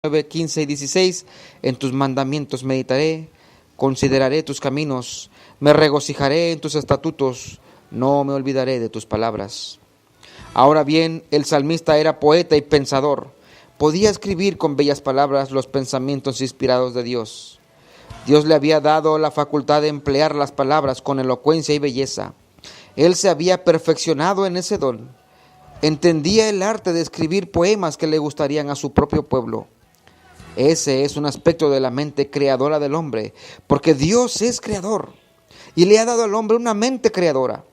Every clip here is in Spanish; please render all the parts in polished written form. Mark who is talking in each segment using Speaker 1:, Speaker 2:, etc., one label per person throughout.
Speaker 1: 9, 15 y 16, en tus mandamientos meditaré, consideraré tus caminos, me regocijaré en tus estatutos, no me olvidaré de tus palabras. Ahora bien, el salmista era poeta y pensador, podía escribir con bellas palabras los pensamientos inspirados de Dios. Dios le había dado la facultad de emplear las palabras con elocuencia y belleza. Él se había perfeccionado en ese don. Entendía el arte de escribir poemas que le gustarían a su propio pueblo. Ese es un aspecto de la mente creadora del hombre, porque Dios es creador y le ha dado al hombre una mente creadora.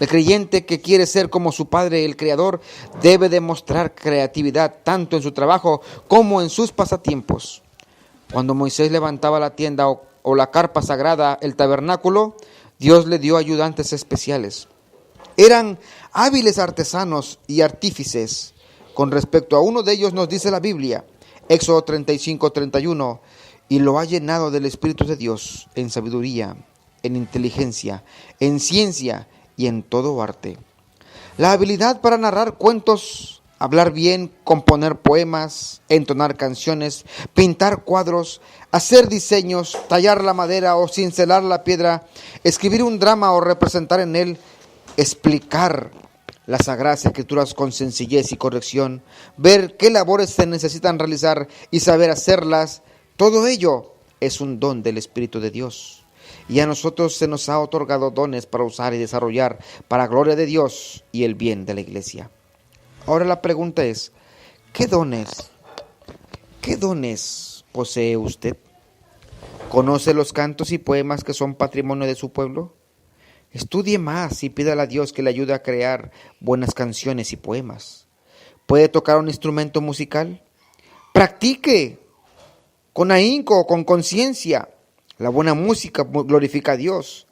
Speaker 1: El creyente que quiere ser como su Padre, el Creador, debe demostrar creatividad tanto en su trabajo como en sus pasatiempos. Cuando Moisés levantaba la tienda o la carpa sagrada, el tabernáculo, Dios le dio ayudantes especiales. Eran hábiles artesanos y artífices. Con respecto a uno de ellos nos dice la Biblia, Éxodo 35:31, y lo ha llenado del Espíritu de Dios en sabiduría, en inteligencia, en ciencia y en todo arte. La habilidad para narrar cuentos, hablar bien, componer poemas, entonar canciones, pintar cuadros, hacer diseños, tallar la madera o cincelar la piedra, escribir un drama o representar en él, explicar las Sagradas Escrituras con sencillez y corrección, ver qué labores se necesitan realizar y saber hacerlas, todo ello es un don del Espíritu de Dios. Y a nosotros se nos ha otorgado dones para usar y desarrollar para gloria de Dios y el bien de la iglesia. Ahora la pregunta es, ¿qué dones posee usted? ¿Conoce los cantos y poemas que son patrimonio de su pueblo? Estudie más y pídale a Dios que le ayude a crear buenas canciones y poemas. ¿Puede tocar un instrumento musical? Practique con ahínco o con conciencia. La buena música glorifica a Dios.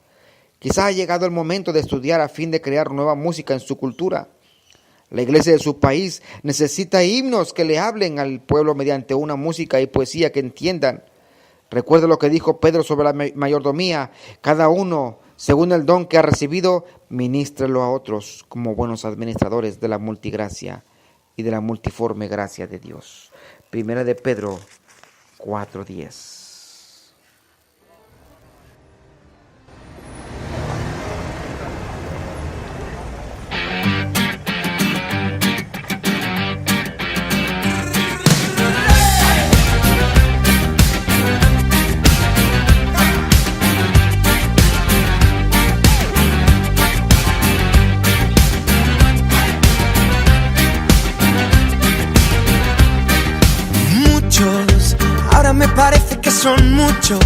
Speaker 1: Quizá ha llegado el momento de estudiar a fin de crear nueva música en su cultura. La iglesia de su país necesita himnos que le hablen al pueblo mediante una música y poesía que entiendan. Recuerde lo que dijo Pedro sobre la mayordomía. Cada uno, según el don que ha recibido, ministrelo a otros como buenos administradores de la multigracia y de la multiforme gracia de Dios. Primera de Pedro 4:10.
Speaker 2: Me parece que son muchos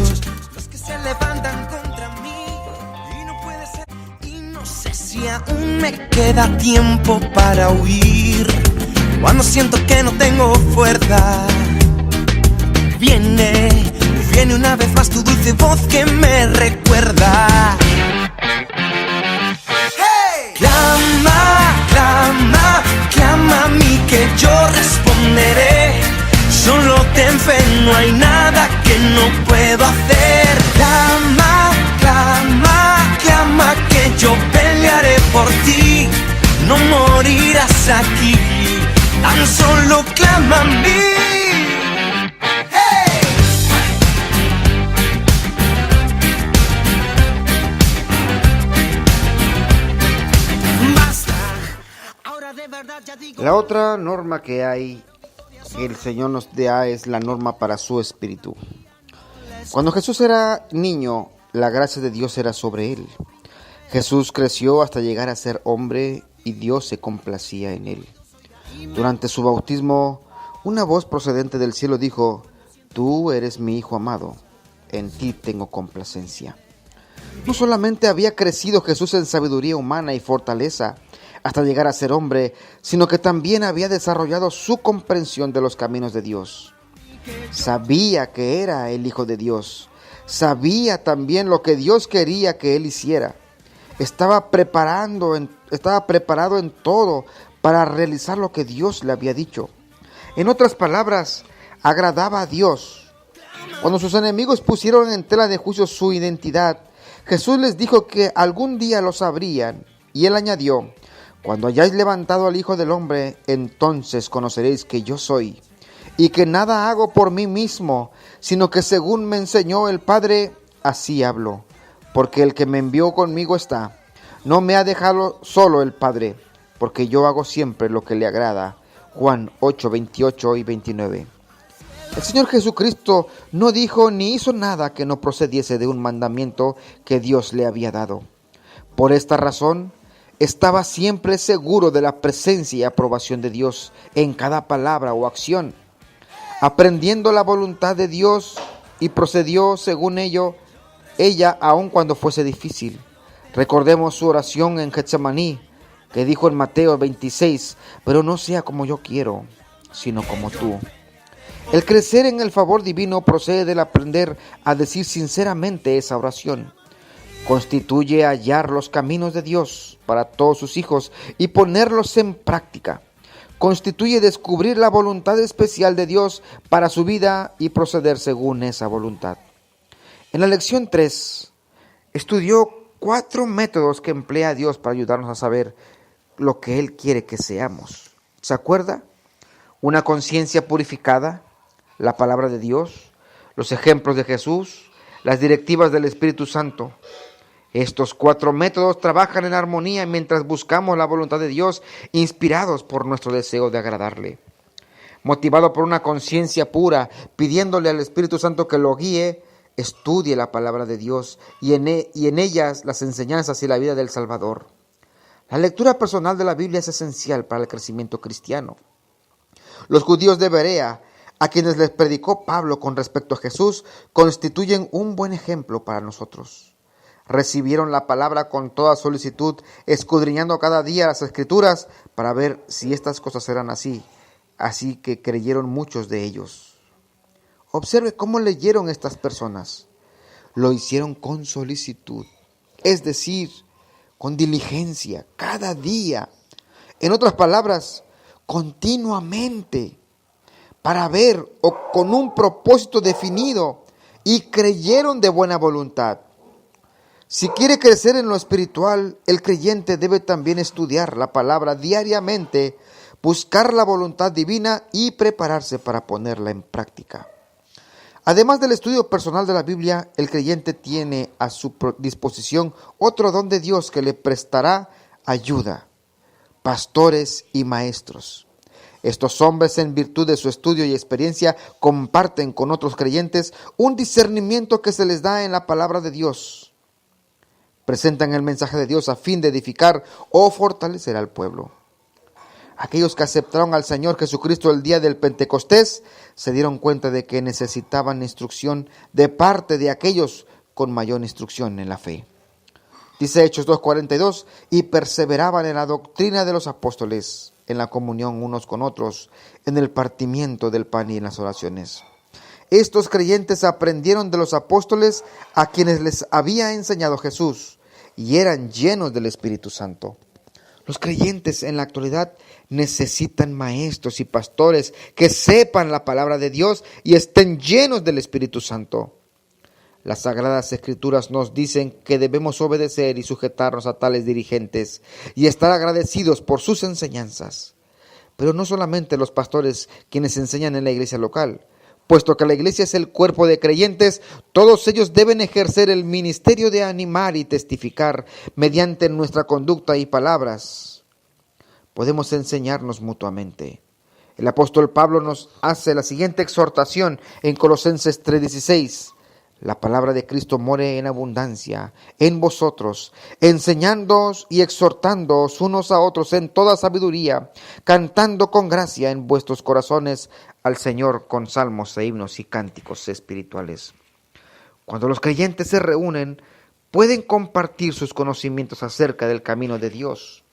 Speaker 2: los que se levantan contra mí y no puede ser, y no sé si aún me queda tiempo para huir. Cuando siento que no tengo fuerza, viene una vez más tu dulce voz que me recuerda. Hey. Clama, clama, clama a mí que yo responderé. Solo ten fe, no hay nada que no puedo hacer. Clama, clama, clama que yo pelearé por ti. No morirás aquí, tan solo clama a mí. ¡Hey! Basta, ahora de verdad ya digo.
Speaker 1: La otra norma que hay el Señor nos da es la norma para su espíritu. Cuando Jesús era niño, la gracia de Dios era sobre él. Jesús creció hasta llegar a ser hombre y Dios se complacía en él. Durante su bautismo, una voz procedente del cielo dijo: Tú eres mi Hijo amado, en ti tengo complacencia. No solamente había crecido Jesús en sabiduría humana y fortaleza hasta llegar a ser hombre, sino que también había desarrollado su comprensión de los caminos de Dios. Sabía que era el Hijo de Dios. Sabía también lo que Dios quería que él hiciera. Estaba preparado en todo para realizar lo que Dios le había dicho. En otras palabras, agradaba a Dios. Cuando sus enemigos pusieron en tela de juicio su identidad, Jesús les dijo que algún día lo sabrían, y él añadió: Cuando hayáis levantado al Hijo del Hombre, entonces conoceréis que yo soy, y que nada hago por mí mismo, sino que según me enseñó el Padre, así hablo. Porque el que me envió conmigo está. No me ha dejado solo el Padre, porque yo hago siempre lo que le agrada. Juan 8, 28 y 29. El Señor Jesucristo no dijo ni hizo nada que no procediese de un mandamiento que Dios le había dado. Por esta razón, estaba siempre seguro de la presencia y aprobación de Dios en cada palabra o acción, aprendiendo la voluntad de Dios, y procedió según ella aun cuando fuese difícil. Recordemos su oración en Getsemaní, que dijo en Mateo 26, pero no sea como yo quiero, sino como tú. El crecer en el favor divino procede del aprender a decir sinceramente esa oración. Constituye hallar los caminos de Dios para todos sus hijos y ponerlos en práctica. Constituye descubrir la voluntad especial de Dios para su vida y proceder según esa voluntad. En la lección 3, estudió 4 métodos que emplea Dios para ayudarnos a saber lo que Él quiere que seamos. ¿Se acuerda? Una conciencia purificada, la palabra de Dios, los ejemplos de Jesús, las directivas del Espíritu Santo. Estos 4 métodos trabajan en armonía mientras buscamos la voluntad de Dios, inspirados por nuestro deseo de agradarle. Motivado por una conciencia pura, pidiéndole al Espíritu Santo que lo guíe, estudie la palabra de Dios y en ellas las enseñanzas y la vida del Salvador. La lectura personal de la Biblia es esencial para el crecimiento cristiano. Los judíos de Berea, a quienes les predicó Pablo con respecto a Jesús, constituyen un buen ejemplo para nosotros. Recibieron la palabra con toda solicitud, escudriñando cada día las Escrituras para ver si estas cosas eran así. Así que creyeron muchos de ellos. Observe cómo leyeron estas personas. Lo hicieron con solicitud, es decir, con diligencia, cada día. En otras palabras, continuamente, para ver o con un propósito definido, y creyeron de buena voluntad. Si quiere crecer en lo espiritual, el creyente debe también estudiar la palabra diariamente, buscar la voluntad divina y prepararse para ponerla en práctica. Además del estudio personal de la Biblia, el creyente tiene a su disposición otro don de Dios que le prestará ayuda: pastores y maestros. Estos hombres, en virtud de su estudio y experiencia, comparten con otros creyentes un discernimiento que se les da en la palabra de Dios. Presentan el mensaje de Dios a fin de edificar o fortalecer al pueblo. Aquellos que aceptaron al Señor Jesucristo el día del Pentecostés se dieron cuenta de que necesitaban instrucción de parte de aquellos con mayor instrucción en la fe. Dice Hechos 2:42, y perseveraban en la doctrina de los apóstoles, en la comunión unos con otros, en el partimiento del pan y en las oraciones. Estos creyentes aprendieron de los apóstoles a quienes les había enseñado Jesús y eran llenos del Espíritu Santo. Los creyentes en la actualidad necesitan maestros y pastores que sepan la palabra de Dios y estén llenos del Espíritu Santo. Las Sagradas Escrituras nos dicen que debemos obedecer y sujetarnos a tales dirigentes y estar agradecidos por sus enseñanzas. Pero no solamente los pastores quienes enseñan en la iglesia local. Puesto que la iglesia es el cuerpo de creyentes, todos ellos deben ejercer el ministerio de animar y testificar mediante nuestra conducta y palabras. Podemos enseñarnos mutuamente. El apóstol Pablo nos hace la siguiente exhortación en Colosenses 3:16. La palabra de Cristo more en abundancia en vosotros, enseñándoos y exhortándoos unos a otros en toda sabiduría, cantando con gracia en vuestros corazones al Señor con salmos e himnos y cánticos espirituales. Cuando los creyentes se reúnen, pueden compartir sus conocimientos acerca del camino de Dios.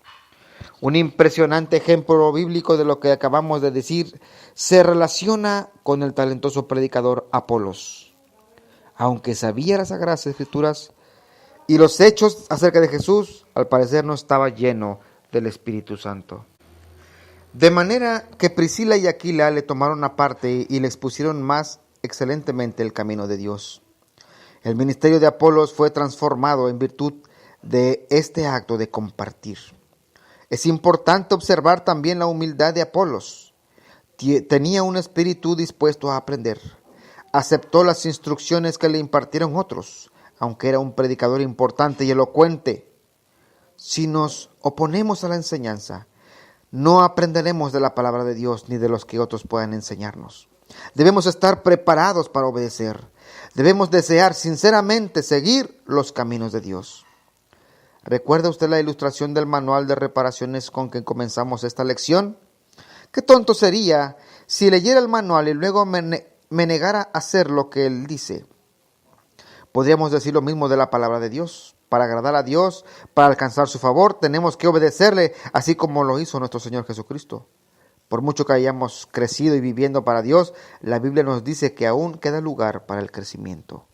Speaker 1: Un impresionante ejemplo bíblico de lo que acabamos de decir se relaciona con el talentoso predicador Apolos. Aunque sabía las Sagradas Escrituras y los hechos acerca de Jesús, al parecer no estaba lleno del Espíritu Santo. De manera que Priscila y Aquila le tomaron aparte y le expusieron más excelentemente el camino de Dios. El ministerio de Apolos fue transformado en virtud de este acto de compartir. Es importante observar también la humildad de Apolos. tenía un espíritu dispuesto a aprender. Aceptó las instrucciones que le impartieron otros, aunque era un predicador importante y elocuente. Si nos oponemos a la enseñanza, no aprenderemos de la palabra de Dios ni de los que otros puedan enseñarnos. Debemos estar preparados para obedecer. Debemos desear sinceramente seguir los caminos de Dios. ¿Recuerda usted la ilustración del manual de reparaciones con que comenzamos esta lección? Qué tonto sería si leyera el manual y luego me negara a hacer lo que él dice. Podríamos decir lo mismo de la palabra de Dios. Para agradar a Dios, para alcanzar su favor, tenemos que obedecerle, así como lo hizo nuestro Señor Jesucristo. Por mucho que hayamos crecido y viviendo para Dios, la Biblia nos dice que aún queda lugar para el crecimiento.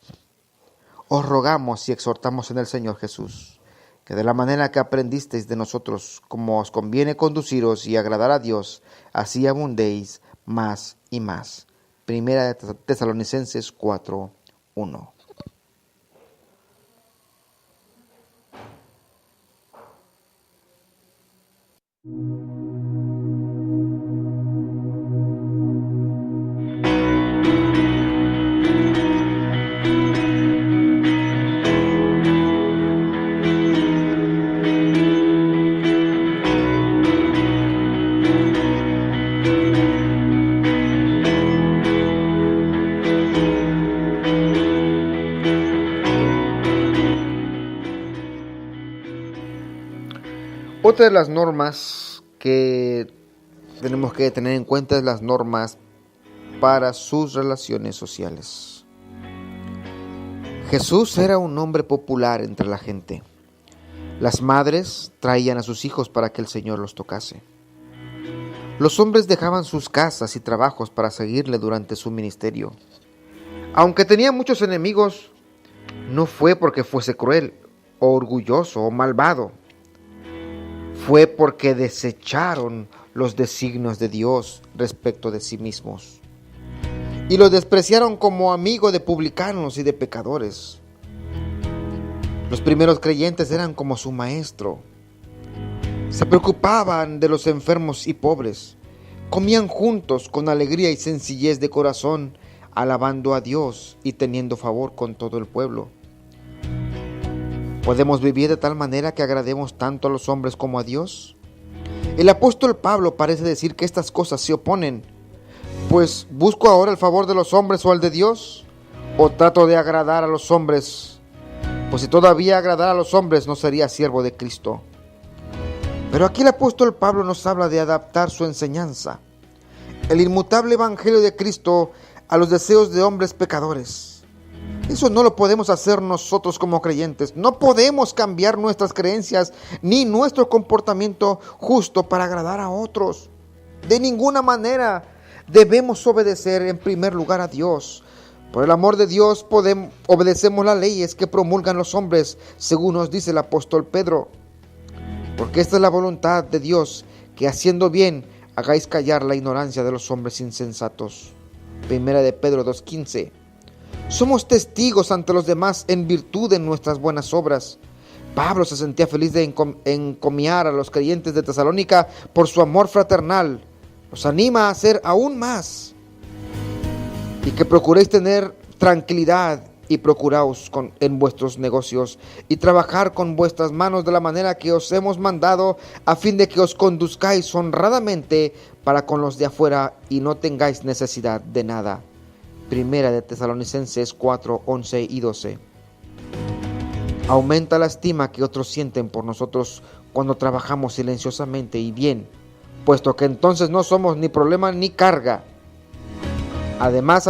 Speaker 1: Os rogamos y exhortamos en el Señor Jesús, que de la manera que aprendisteis de nosotros, como os conviene conduciros y agradar a Dios, así abundéis más y más. Primera de Tesalonicenses 4:1. Otra de las normas que tenemos que tener en cuenta es las normas para sus relaciones sociales. Jesús era un hombre popular entre la gente. Las madres traían a sus hijos para que el Señor los tocase. Los hombres dejaban sus casas y trabajos para seguirle durante su ministerio. Aunque tenía muchos enemigos, no fue porque fuese cruel, o orgulloso, o malvado. Fue porque desecharon los designios de Dios respecto de sí mismos y lo despreciaron como amigo de publicanos y de pecadores. Los primeros creyentes eran como su maestro. Se preocupaban de los enfermos y pobres. Comían juntos con alegría y sencillez de corazón, alabando a Dios y teniendo favor con todo el pueblo. ¿Podemos vivir de tal manera que agrademos tanto a los hombres como a Dios? El apóstol Pablo parece decir que estas cosas se oponen. Pues, ¿busco ahora el favor de los hombres o el de Dios? ¿O trato de agradar a los hombres? Pues si todavía agradara a los hombres, no sería siervo de Cristo. Pero aquí el apóstol Pablo nos habla de adaptar su enseñanza, el inmutable evangelio de Cristo, a los deseos de hombres pecadores. Eso no lo podemos hacer nosotros como creyentes. No podemos cambiar nuestras creencias ni nuestro comportamiento justo para agradar a otros. De ninguna manera. Debemos obedecer en primer lugar a Dios. Por el amor de Dios obedecemos las leyes que promulgan los hombres, según nos dice el apóstol Pedro. Porque esta es la voluntad de Dios, que haciendo bien hagáis callar la ignorancia de los hombres insensatos. Primera de Pedro 2:15. Somos testigos ante los demás en virtud de nuestras buenas obras. Pablo se sentía feliz de encomiar a los creyentes de Tesalónica por su amor fraternal. Los anima a hacer aún más. Y que procuréis tener tranquilidad y procuraos en vuestros negocios y trabajar con vuestras manos de la manera que os hemos mandado, a fin de que os conduzcáis honradamente para con los de afuera y no tengáis necesidad de nada. Primera de Tesalonicenses 4:11 y 12. Aumenta la estima que otros sienten por nosotros cuando trabajamos silenciosamente y bien, puesto que entonces no somos ni problema ni carga. Además,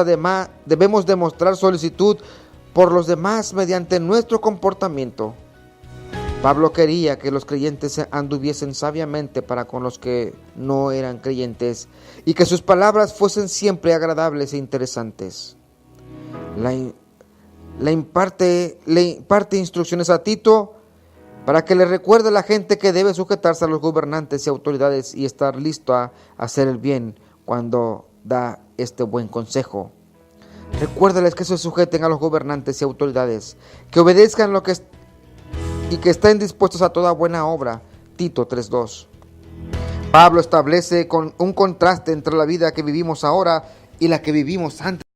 Speaker 1: debemos demostrar solicitud por los demás mediante nuestro comportamiento. Pablo quería que los creyentes anduviesen sabiamente para con los que no eran creyentes y que sus palabras fuesen siempre agradables e interesantes. Le imparte instrucciones a Tito para que le recuerde a la gente que debe sujetarse a los gobernantes y autoridades y estar listo a hacer el bien cuando da este buen consejo. Recuérdales que se sujeten a los gobernantes y autoridades, que obedezcan y que estén dispuestos a toda buena obra. Tito 3:2. Pablo establece un contraste entre la vida que vivimos ahora y la que vivimos antes